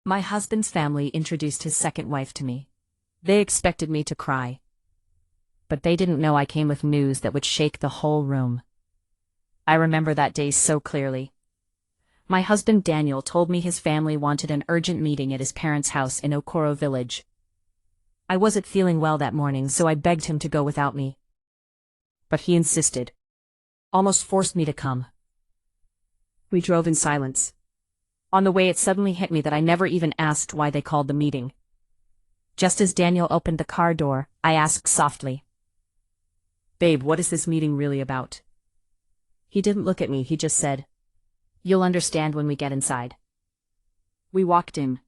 My husband's family introduced his second wife to me. They expected me to cry. But they didn't know I came with news that would shake the whole room. I remember that day so clearly. My husband Daniel told me his family wanted an urgent meeting at his parents' house in Okoro village. I wasn't feeling well that morning, so I begged him to go without me. But he insisted. Almost forced me to come. We drove in silence. On the way it suddenly hit me that I never even asked why they called the meeting. Just as Daniel opened the car door, I asked softly, "Babe, what is this meeting really about?" He didn't look at me, he just said, "You'll understand when we get inside." We walked in.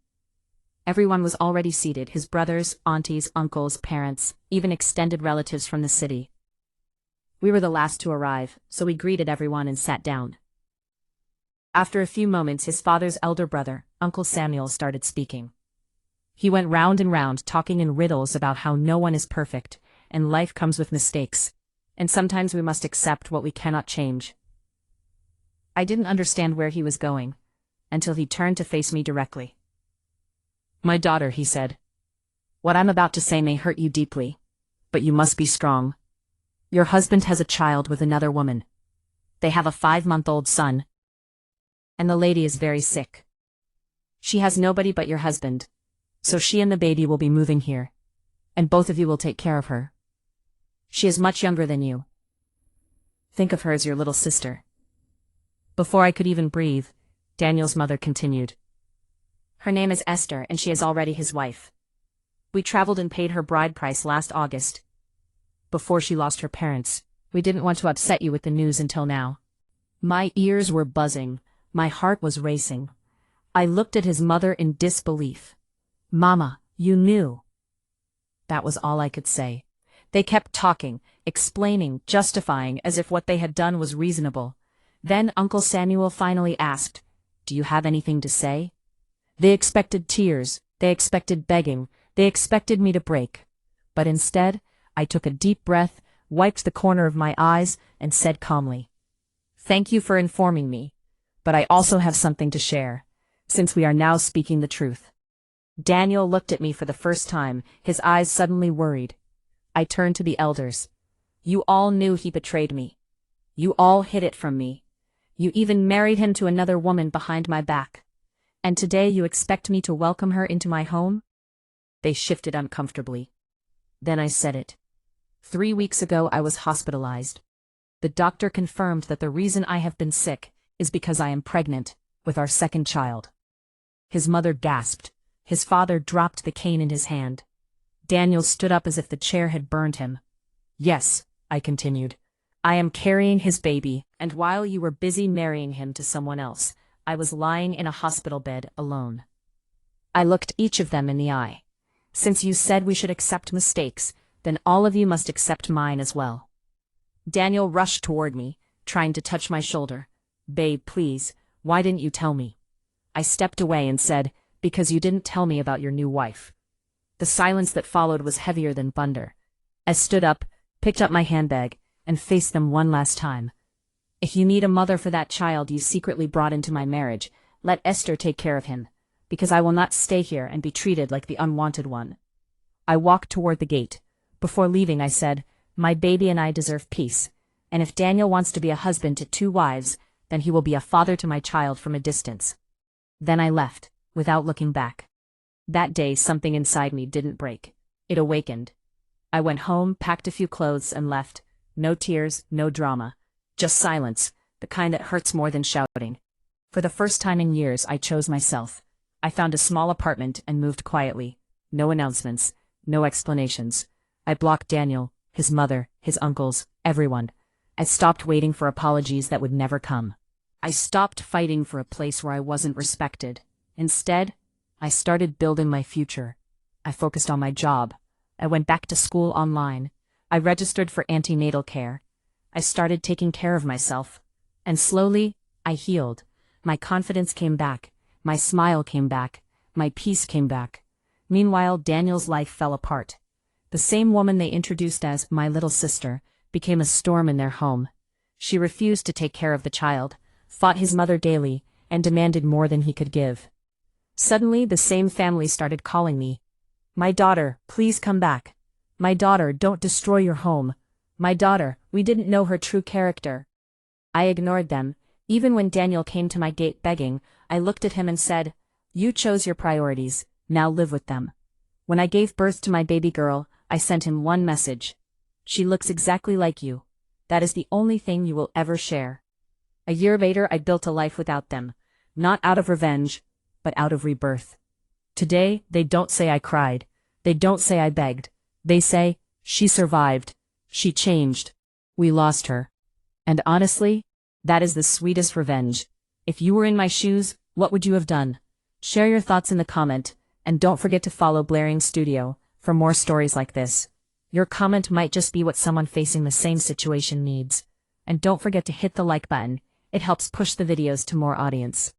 Everyone was already seated, his brothers, aunties, uncles, parents, even extended relatives from the city. We were the last to arrive, so we greeted everyone and sat down. After a few moments, his father's elder brother, Uncle Samuel, started speaking. He went round and round, talking in riddles about how no one is perfect, and life comes with mistakes, and sometimes we must accept what we cannot change. I didn't understand where he was going, until he turned to face me directly. "My daughter," he said, "what I'm about to say may hurt you deeply, but you must be strong. Your husband has a child with another woman. They have a 5-month-old son. And the lady is very sick. She has nobody but your husband, so she and the baby will be moving here, and both of you will take care of her. She is much younger than you. Think of her as your little sister." Before I could even breathe, Daniel's mother continued. "Her name is Esther, and she is already his wife. We traveled and paid her bride price last August. Before she lost her parents, we didn't want to upset you with the news until now." My ears were buzzing. My heart was racing. I looked at his mother in disbelief. "Mama, you knew." That was all I could say. They kept talking, explaining, justifying, as if what they had done was reasonable. Then Uncle Samuel finally asked, "Do you have anything to say?" They expected tears, they expected begging, they expected me to break. But instead, I took a deep breath, wiped the corner of my eyes, and said calmly, "Thank you for informing me. But I also have something to share, since we are now speaking the truth." Daniel looked at me for the first time, his eyes suddenly worried. I turned to the elders. "You all knew he betrayed me. You all hid it from me. You even married him to another woman behind my back. And today you expect me to welcome her into my home?" They shifted uncomfortably. Then I said it. 3 weeks ago I was hospitalized. The doctor confirmed that the reason I have been sick is because I am pregnant with our second child. His mother gasped. His father dropped the cane in his hand. Daniel stood up as if the chair had burned him. "Yes," I continued, "I am carrying his baby, and while you were busy marrying him to someone else, I was lying in a hospital bed alone." I looked each of them in the eye. "Since you said we should accept mistakes, then all of you must accept mine as well." Daniel rushed toward me, trying to touch my shoulder. "Babe, please, why didn't you tell me?" I stepped away and said, "Because you didn't tell me about your new wife." The silence that followed was heavier than thunder. I stood up, picked up my handbag, and faced them one last time. "If you need a mother for that child you secretly brought into my marriage, let Esther take care of him, because I will not stay here and be treated like the unwanted one." I walked toward the gate. Before leaving I said, "My baby and I deserve peace, and if Daniel wants to be a husband to 2 wives, then he will be a father to my child from a distance." Then I left, without looking back. That day something inside me didn't break. It awakened. I went home, packed a few clothes, and left. No tears, no drama. Just silence, the kind that hurts more than shouting. For the first time in years I chose myself. I found a small apartment and moved quietly. No announcements, no explanations. I blocked Daniel, his mother, his uncles, everyone. I stopped waiting for apologies that would never come. I stopped fighting for a place where I wasn't respected. Instead, I started building my future. I focused on my job. I went back to school online. I registered for antenatal care. I started taking care of myself. And slowly, I healed. My confidence came back. My smile came back. My peace came back. Meanwhile, Daniel's life fell apart. The same woman they introduced as my little sister became a storm in their home. She refused to take care of the child, fought his mother daily, and demanded more than he could give. Suddenly, the same family started calling me. My daughter, please come back. My daughter, don't destroy your home. My daughter, we didn't know her true character. I ignored them. Even when Daniel came to my gate begging, I looked at him and said, "You chose your priorities, now live with them." When I gave birth to my baby girl, I sent him one message. She looks exactly like you. That is the only thing you will ever share. A year later, I built a life without them, not out of revenge, but out of rebirth. Today, they don't say I cried. They don't say I begged. They say, she survived. She changed. We lost her. And honestly, that is the sweetest revenge. If you were in my shoes, what would you have done? Share your thoughts in the comment, and don't forget to follow Blairine Studio for more stories like this. Your comment might just be what someone facing the same situation needs. And don't forget to hit the like button. It helps push the videos to more audience.